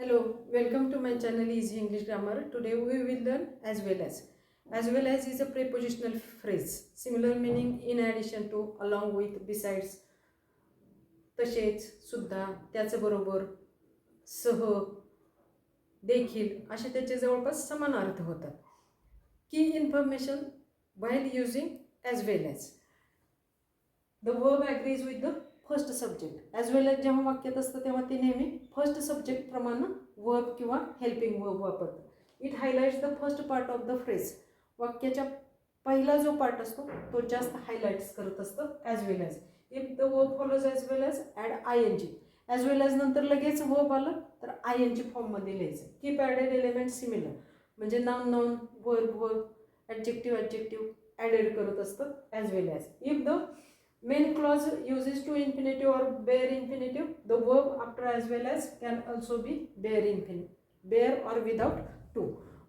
Hello, welcome to my channel Easy English Grammar. Today we will learn as well as. As well as is a prepositional phrase. Similar meaning in addition to, along with, besides, तसेच, सुद्धा, त्याचबरोबर, सह, देखील असे त्याचे जवळपास समान अर्थ होतात. की information while using as well as. The verb agrees with the first subject. As well as जेव्हा वाक्यात असतं तेव्हा ते नेहमी फर्स्ट सब्जेक्ट प्रमाणे वर्ब किंवा हेल्पिंग वर्ब वापरतं. It highlights the first part of the phrase. वाक्याच्या पहिला जो पार्ट असतो तो जास्त हायलाइट्स करत असतं as well as. If the verb follows as well as add I N G. As well as नंतर लगेच वर्ब आलं तर आय एन जी फॉर्ममध्ये लिहायचं. कीप ॲडेड एलिमेंट सिमिलर म्हणजे noun noun verb verb adjective added करत असतं as well as. If the main clause uses to infinitive or bare infinitive, the verb after as well as can also be bare or without to.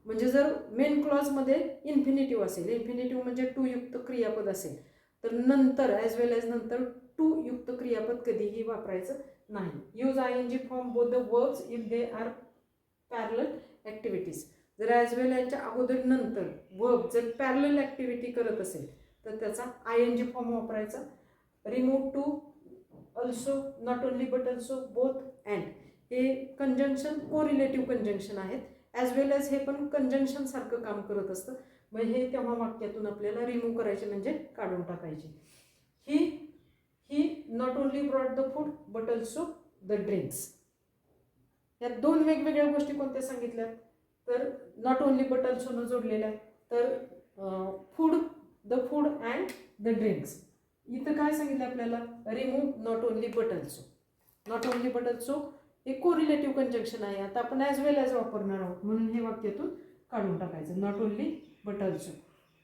म्हणजे जर main clause मध्ये infinitive असेल, infinitive म्हणजे to युक्त क्रियापद असेल तर नंतर ॲज वेल एज नंतर टू युक्त क्रियापद कधीही वापरायचं नाही. Use I N G form both the verbs if they are parallel activities. जर ॲज वेल एजच्या अगोदर नंतर वर्ब जर पॅरलल ॲक्टिव्हिटी करत असेल तर त्याचा आय एन जी फॉर्म वापरायचा. Remove to, also, not only but also, both, and हे कंजंक्शन कोरिलेटिव्ह कंजंक्शन आहेत. ॲज वेल एज हे पण कंजंक्शन सारखं काम करत असतं. मग हे तेव्हा वाक्यातून आपल्याला रिमूव्ह करायचे म्हणजे काढून टाकायचे. He not only brought the food but also the drinks. या दोन वेगवेगळ्या गोष्टी कोणत्या सांगितल्यात तर नॉट ओनली बट ऑल्सो न जोडलेल्या आहेत. तर food, the food and the drinks. इथं काय सांगितलं आपल्याला, remove not only but also. Not only but also हे कोरिलेटिव्ह कंजंक्शन आहे. आता आपण ॲज वेल ॲज वापरणार आहोत म्हणून हे वाक्यातून काढून टाकायचं. Not only but also.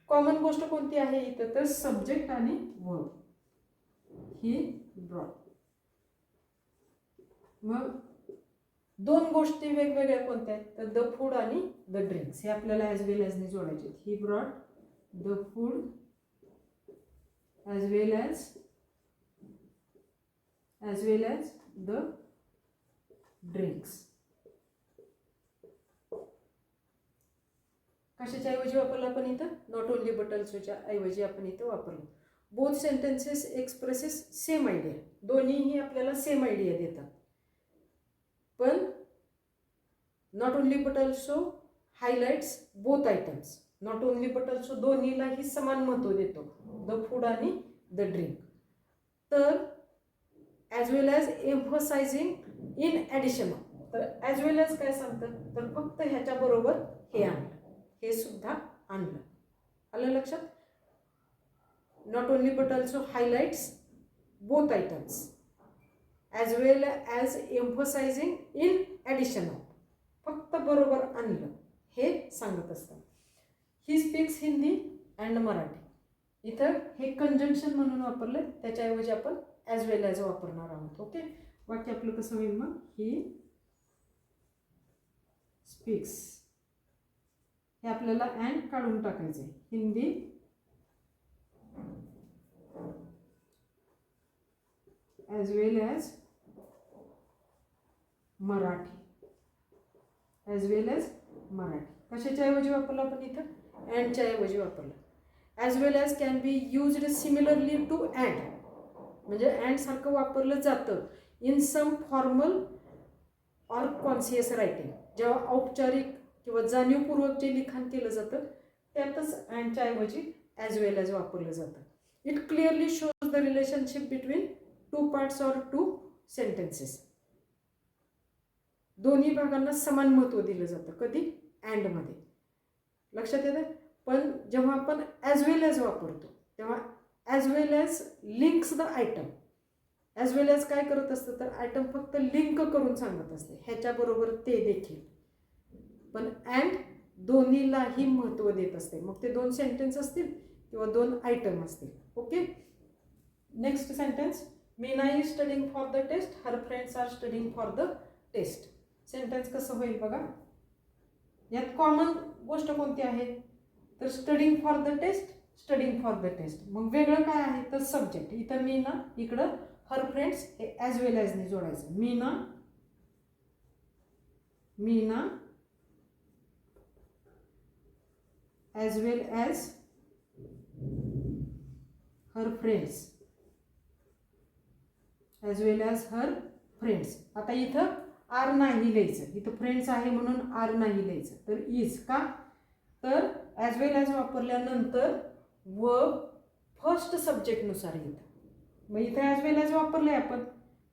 Common गोष्ट कोणती आहे इथं तर सब्जेक्ट आणि वर्ब. ही ब्रॉड. मग दोन गोष्टी वेगवेगळ्या कोणत्या आहेत तर द फूड आणि द ड्रिंक्स हे आपल्याला ॲज वेल ॲजने जोडायचे. He brought the food as well as the drinks. कशाच्या ऐवजी वापरलं आपण इथं नॉट ओनली बट ऑल्सोच्या ऐवजी आपण इथं वापरलं. Both sentences expresses same idea. दोन्हीही आपल्याला सेम आयडिया देतात. पण not only but also highlights both items. Not only but also दोन्हीलाही समान महत्त्व देतो, द फूड आणि द ड्रिंक. तर as well as emphasising in addition. तर ॲज वेल ॲज काय सांगतं तर फक्त ह्याच्याबरोबर हे आणलं, हे सुद्धा आणलं. आलं लक्षात. Not only but also highlights both items as well as emphasising in addition. फक्त बरोबर आणलं हे सांगत असतं. He speaks Hindi and Marathi. इथं हे कंजंक्शन म्हणून वापरलं, त्याच्याऐवजी आपण ॲज वेल ॲज वापरणार आहोत. ओके. वाक्य आपलं कसं होईल मग, ही स्पीक्स हे आपल्याला अँड काढून टाकायचे. Hindi as well as Marathi. As well as Marathi कशाच्या ऐवजी वापरलं आपण इथं अँडच्या ऐवजी वापरलं. As well as can be used similarly to and. म्हणजे अँड सारखं वापरलं जातं in some formal or conscious writing. जेव्हा औपचारिक किंवा जाणीवपूर्वक जे लिखाण केलं जातं त्यातच अँडच्या ऐवजी ॲज वेल ॲज वापरलं जातं. It clearly shows the relationship between two parts or two sentences. दोन्ही भागांना समान महत्त्व दिलं जातं कधी अँडमध्ये. लक्षात येतं. पण जेव्हा आपण ॲज वेल ॲज वापरतो तेव्हा as well as links the item. As well as काय करत असतं तर आयटम फक्त लिंक करून सांगत असते, ह्याच्याबरोबर ते देखील. पण अँड दोन्हीलाही महत्त्व देत असते, मग ते दोन सेंटेन्स असतील किंवा दोन आयटम असतील. Okay. Next sentence. Meena is studying for the test, her friends are studying for the test. Sentence कसं होईल बघा. यात कॉमन गोष्ट कोणती आहे तर studying for the test, studying for the test. मग वेगळं काय आहे तर सब्जेक्ट. इथं मीना, इकडं हर फ्रेंड्स हे ॲज वेल ॲजने जोडायचं. Meena Meena as well as her friends, as well as her friends. आता इथं आर नाही लिहायचं, इथं फ्रेंड्स आहे म्हणून आर नाही लिहायचं, तर इज का, तर ॲज वेल ॲज वापरल्यानंतर वर्ब फर्स्ट सब्जेक्टनुसार येतं. मग इथं ॲज वेल ॲज वापरलंय आपण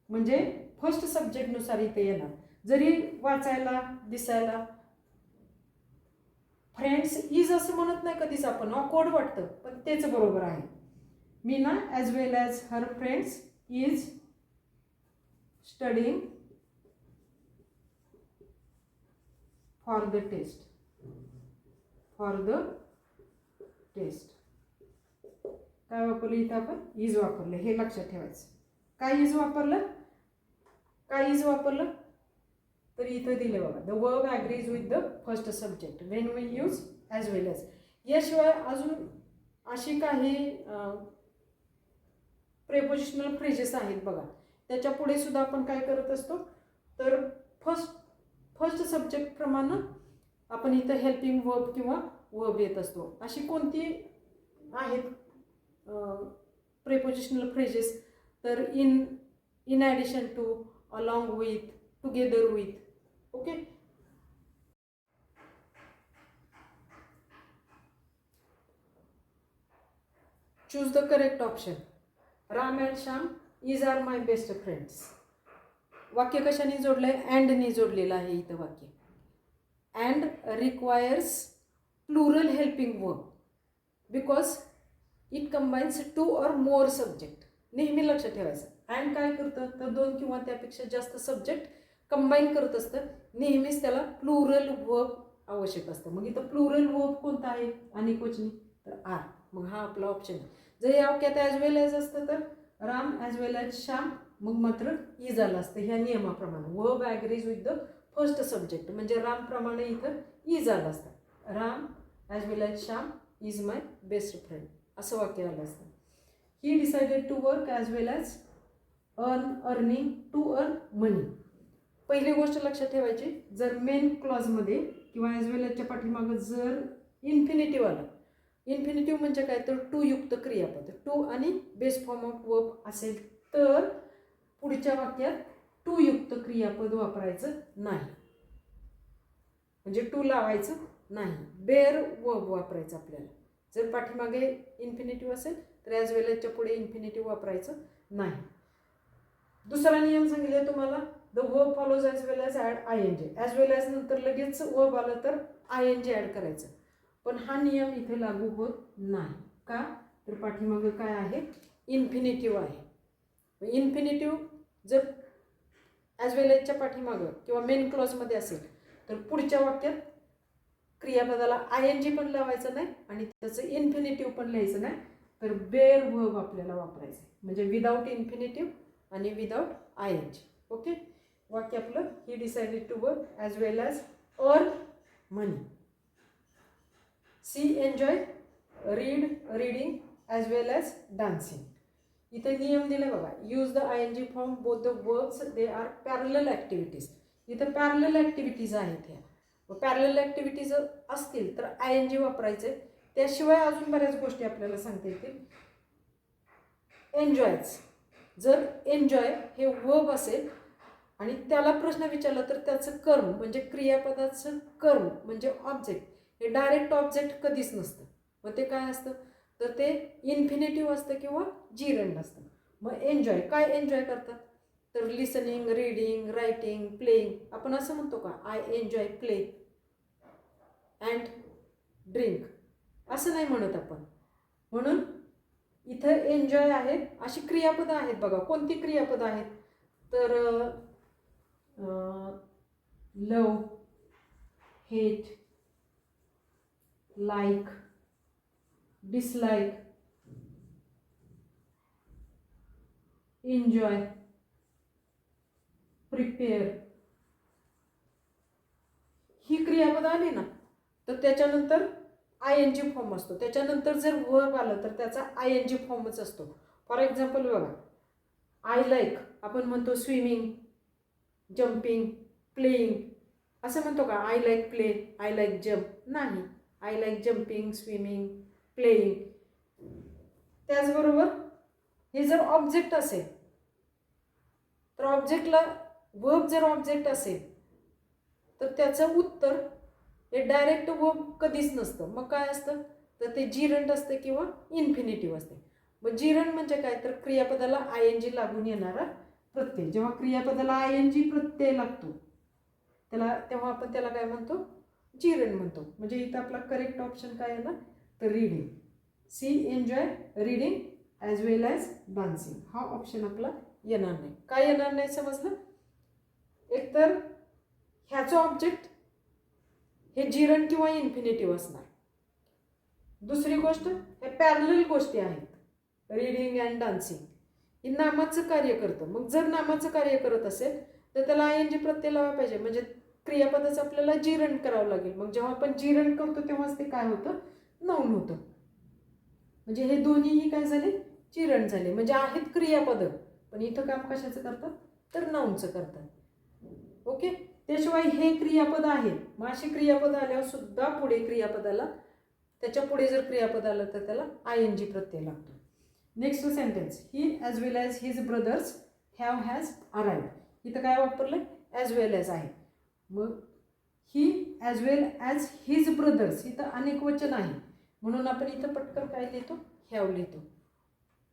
म्हणजे फर्स्ट सब्जेक्टनुसार इथे येणार. जरी वाचायला दिसायला फ्रेंड्स इज असं म्हणत नाही कधीच आपण, ऑकवर्ड वाटतं, पण तेच बरोबर आहे. Meena as well as her friends is studying for the test, for the test. काय वापरलं इथं आपण, इज वापरलं, हे लक्षात ठेवायचं. काय इज वापरलं, काय इज वापरलं, तर इथं दिले बघा, the verb agrees with the first subject when we use as well as. याशिवाय अजून अशी काही प्रेपोजिशनल फ्रेजेस आहेत बघा, त्याच्या पुढे सुद्धा आपण काय करत असतो, तर फर्स्ट सब्जेक्ट प्रमाणे आपण इथं हेल्पिंग वर्ब किंवा वर्ब येत असतो. अशी कोणती आहेत प्रेपोजिशनल फ्रेजेस, तर in addition to, along with, together with. Okay, choose the correct option. Ram and Shyam is are my best friends. वाक्य कशाने जोडलं आहे, अँडनी जोडलेलं आहे इथं वाक्य. And requires plural helping verb because it combines two or more subject. नेहमी लक्षात ठेवायचं, अँड काय करतं, तर दोन किंवा त्यापेक्षा जास्त सब्जेक्ट कंबाईन करत असतं. नेहमीच त्याला प्लुरल वर्ब आवश्यक असतं. मग इथं प्लुरल वर्ब कोणता आहे अनेकवचनी, तर आर. मग हा आपला ऑप्शन आहे. जर या वाक्यात ॲज वेल ॲज असतं तर Ram as well as Shyam, मग मात्र इज आलं असतं. ह्या नियमाप्रमाणे verb agrees with the first subject, म्हणजे रामप्रमाणे इथं इज आलं असतं. Ram as well as Shyam is my best friend, असं वाक्य आलं असतं. He decided to work as well as earning to earn money. पहिली गोष्ट लक्षात ठेवायची, जर मेन क्लॉजमध्ये किंवा ॲज वेल ॲजच्या पाठीमागं जर इन्फिनिटिव्ह आलं, इन्फिनिटिव्ह म्हणजे काय, तर टू युक्त क्रियापद, टू आणि बेस फॉर्म ऑफ वर्ब असेल तर पुढच्या वाक्यात टू युक्त क्रियापद वापरायचं नाही, म्हणजे टू लावायचं नाही, बेअर वर्ब वापरायचं आपल्याला. जर पाठीमागे इन्फिनिटिव्ह असेल तर ॲज वेल ॲजच्या पुढे इन्फिनिटिव्ह वापरायचं नाही. दुसरा नियम सांगितला तुम्हाला, the verb follows as well as add I N G. As well as नंतर लगेच वर्ब आलं तर आय एन जी ॲड करायचं, पण हा नियम इथे लागू होत नाही. का, तर पाठीमागं काय आहे, इन्फिनिटिव्ह आहे. इन्फिनिटिव्ह जर ॲज वेल ॲजच्या पाठीमागं किंवा मेन क्लॉजमध्ये असेल तर पुढच्या वाक्यात क्रियापदाला आय एन जी पण लावायचं नाही आणि त्याचं इन्फिनिटिव्ह पण लिहायचं नाही, तर बेअर वर्ब आपल्याला वापरायचं, म्हणजे विदाऊट इन्फिनिटिव्ह आणि without I N G. Okay, वाक्य आपलं, he decided to work as well as earn money. She enjoy reading as well as dancing. इथे नियम दिले बघा, use the I N G form both the verbs they are parallel activities. इथं parallel activities आहेत ह्या. Parallel activities असतील तर I N जी वापरायचे. त्याशिवाय अजून बऱ्याच गोष्टी आपल्याला सांगता येतील. एन्जॉयच, जर एन्जॉय हे वर्ब असेल आणि त्याला प्रश्न विचारला तर त्याचं कर्म म्हणजे क्रियापदाचं कर्म म्हणजे ऑब्जेक्ट, हे डायरेक्ट ऑब्जेक्ट कधीच नसतं. मग ते काय असतं, तर ते इन्फिनिटिव्ह असतं किंवा जिरंड असतं. मग एन्जॉय काय एन्जॉय करतात, तर लिसनिंग, रीडिंग, रायटिंग, प्लेइंग. आपण असं म्हणतो का, I enjoy play and drink, असं नाही म्हणत आपण. म्हणून इथं एन्जॉय आहे, अशी क्रियापदं आहेत बघा. कोणती क्रियापदं आहेत, तर love, hate, like, dislike, enjoy, prepare. ही क्रियापद आली ना तर त्याच्यानंतर आय एन जी फॉर्म असतो. त्याच्यानंतर जर वर्ब आलं तर त्याचा आय एन जी फॉर्मच असतो. फॉर एक्झाम्पल बघा, आय लाईक आपण म्हणतो स्विमिंग, जम्पिंग, प्लेइंग, असं म्हणतो का I like play, I like jump? नाही. I like jumping, swimming, playing. त्याचबरोबर हे जर ऑब्जेक्ट असेल तर ऑब्जेक्टला वर्ब जर ऑब्जेक्ट असेल तर त्याचं उत्तर हे डायरेक्ट वर्ब कधीच नसतं. मग काय असतं तर ते जिरंट असते किंवा इन्फिनिटिव्ह असते. मग जिरंट म्हणजे काय तर क्रियापदाला आय एन जी लागून येणारा प्रत्यय. जेव्हा क्रियापदाला आय एन जी प्रत्यय लागतो तेव्हा आपण त्याला काय म्हणतो? जिरंट म्हणतो. म्हणजे इथं आपला करेक्ट ऑप्शन काय आहे ना तर reading. She enjoy reading as well as dancing हा ऑप्शन आपला येणार नाही. काय येणार नाही समजलं? एकतर ह्याचं ऑब्जेक्ट हे जिरंट किंवा इन्फिनिटिव्ह असणार. दुसरी गोष्ट हे पॅरलल गोष्टी आहेत. रीडिंग अँड डान्सिंग ही नामाचं कार्य करतं. मग जर नामाचं कार्य करत असेल तर त्याला आय एन जी प्रत्यय लावायला पाहिजे. म्हणजे क्रियापदाचं आपल्याला जिरंट करावं लागेल. मग जेव्हा आपण जिरंट करतो तेव्हाच ते काय होतं? नाऊन होतं. म्हणजे हे दोन्हीही काय झाले? जिरंट झाले. म्हणजे आहेत क्रियापदं पण इथं काम कशाचं करतात तर नाऊनचं करतात. ओके. त्याशिवाय हे क्रियापद आहे. मग अशी क्रियापद आल्यावर सुद्धा पुढे क्रियापदाला त्याच्या पुढे जर क्रियापद आलं तर त्याला आय एन जी प्रत्यय लागतो. Next sentence. He as well as his brothers has arrived. इथं काय वापरलं? ॲज वेल ॲज आहे. मग ही as well as his brothers इथं अनेक वचन आहे म्हणून आपण इथं पटकन काय लिहितो? हॅव लिहितो.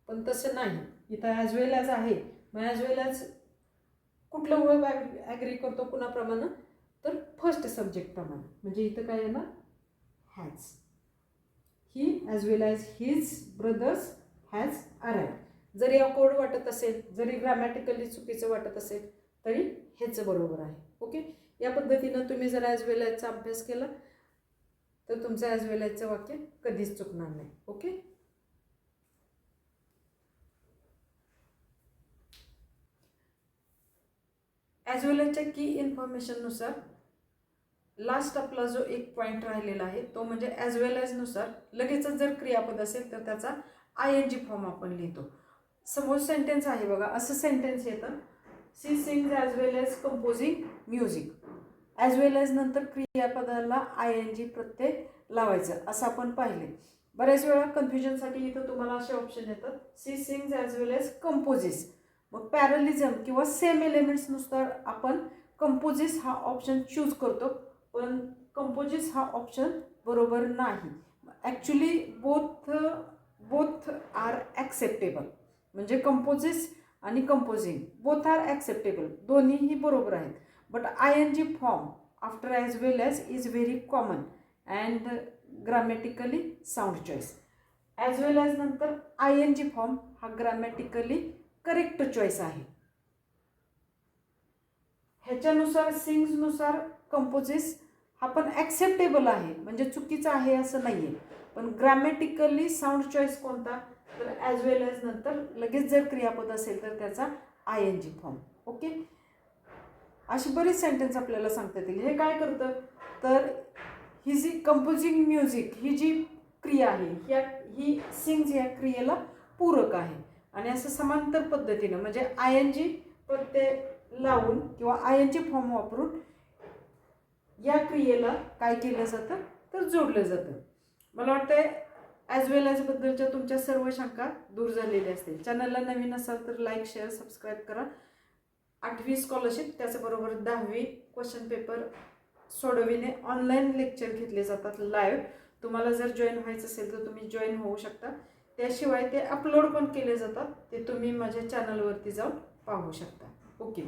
पण तसं नाही. इथं ॲज वेल ॲज आहे. मग ॲज वेल ॲज कुठलं वर्ब ॲग्री करतो कुणाप्रमाणे तर फर्स्ट सब्जेक्ट प्रमाणे. म्हणजे इथं काय येणार? Has. He as well as his brothers has arrived. जरी अकोर्ड वाटत असेल, जरी ग्रॅमॅटिकली चुकीचं वाटत असेल तरी हेच बरोबर आहे. ओके. या पद्धतीनं तुम्ही जर ॲज वेल ॲजचा अभ्यास केला तर तुमचं ॲज वेल ॲजचं वाक्य कधीच चुकणार नाही. ओके. ॲज वेल ॲजच्या की इन्फॉर्मेशननुसार लास्ट आपला जो एक पॉईंट राहिलेला आहे तो म्हणजे ॲज वेल ॲजनुसार लगेचच जर क्रियापद असेल तर त्याचा आय एन जी फॉर्म आपण लिहितो. समोर सेंटेन्स आहे बघा. असं सेंटेन्स येतं. C sings as well as composing music. As well as नंतर क्रियापदाला आय एन जी प्रत्यय लावायचं असं आपण पाहिले. बऱ्याच वेळा कन्फ्युजनसाठी इथं तुम्हाला असे ऑप्शन येतात. C sings as well as कंपोजिस. मग पॅरलिझम किंवा सेम एलिमेंट्सनुसार आपण कंपोजिस हा ऑप्शन चूज करतो. पण कंपोजिस हा ऑप्शन बरोबर नाही. Actually both are acceptable. म्हणजे कंपोजिस आणि कंपोजिंग बोथ आर ॲक्सेप्टेबल. दोन्हीही बरोबर आहेत. But I N G form after as well as is very common and grammatically sound choice. As well as नंतर आय एन जी फॉर्म हा grammatically correct choice आहे. ह्याच्यानुसार सिंग्सनुसार कंपोजिस हा पण ॲक्सेप्टेबल आहे. म्हणजे चुकीचं आहे असं नाही आहे. पण ग्रॅमॅटिकली साऊंड चॉईस कोणता तर ॲज वेल ॲज नंतर लगेच जर क्रियापद असेल तर त्याचा I N G form. Okay. अशी बरीच सेंटेन्स आपल्याला सांगता येतील. हे काय करतं तर ही जी कंपोजिंग म्युझिक ही जी क्रिया आहे ही सिंग्स या क्रियेला पूरक आहे. आणि असं समांतर पद्धतीनं म्हणजे आय एन जी प्रत्यय लावून किंवा आय एन जी फॉर्म वापरून या क्रियेला काय केलं जातं तर जोडलं जातं. मला वाटतं ॲज वेल ॲजबद्दलच्या तुमच्या सर्व शंका दूर झालेल्या असतील. चॅनलला नवीन असाल तर लाईक शेअर सबस्क्राईब करा. 8वी स्कॉलरशिप त्याचबरोबर 10वी क्वेश्चन पेपर सोडविणे ऑनलाईन लेक्चर घेतले जातात लाईव्ह. तुम्हाला जर जॉईन व्हायचं असेल तर तुम्ही जॉईन होऊ शकता. त्याशिवाय ते अपलोड पण केले जातात. ते तुम्ही माझ्या चॅनलवरती जाऊन पाहू शकता. ओके.